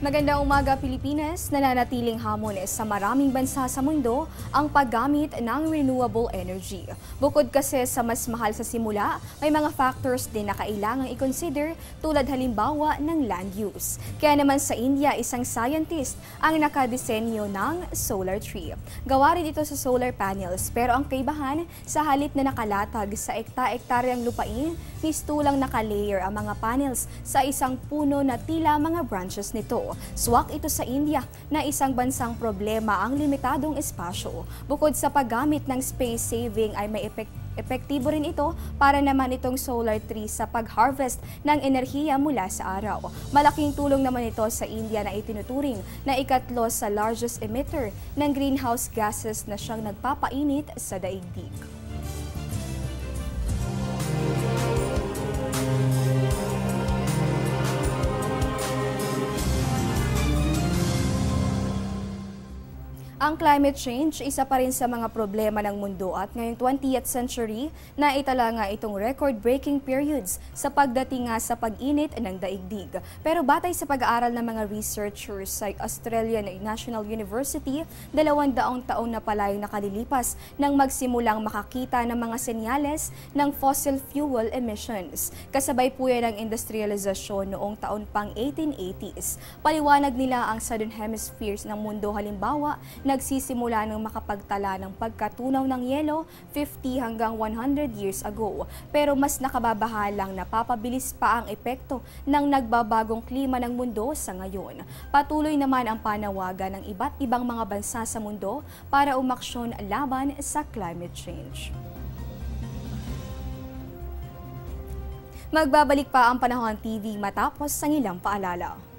Magandang umaga, Pilipinas. Nananatiling hamon sa maraming bansa sa mundo ang paggamit ng renewable energy. Bukod kasi sa mas mahal sa simula, may mga factors din na kailangang i-consider tulad halimbawa ng land use. Kaya naman sa India, isang scientist ang nakadisenyo ng solar tree. Gawa rin ito sa solar panels, pero ang kaibahan sa halip na nakalatag sa ekta-ektaryang lupain, mistulang nakalayer ang mga panels sa isang puno na tila mga branches nito. Swak ito sa India na isang bansang problema ang limitadong espasyo. Bukod sa paggamit ng space saving ay may epektibo rin ito para naman itong solar tree sa pag-harvest ng enerhiya mula sa araw. Malaking tulong naman ito sa India na itinuturing na ikatlo sa largest emitter ng greenhouse gases na siyang nagpapainit sa daigdig. Ang climate change, isa pa rin sa mga problema ng mundo at ngayong 20th century, naitala nga itong record-breaking periods sa pagdating nga sa pag-init ng daigdig. Pero batay sa pag-aaral ng mga researchers sa Australian National University, 200 taon na pala yung nakalilipas nang magsimulang makakita ng mga senyales ng fossil fuel emissions. Kasabay po yan ang industrialisasyon noong taon pang 1880s. Paliwanag nila ang Southern Hemispheres ng mundo halimbawa, nagsisimula ng makapagtala ng pagkatunaw ng yelo 50 hanggang 100 years ago. Pero mas nakababahalang napapabilis pa ang epekto ng nagbabagong klima ng mundo sa ngayon. Patuloy naman ang panawagan ng iba't ibang mga bansa sa mundo para umaksyon laban sa climate change. Magbabalik pa ang Panahon TV matapos ang ilang paalala.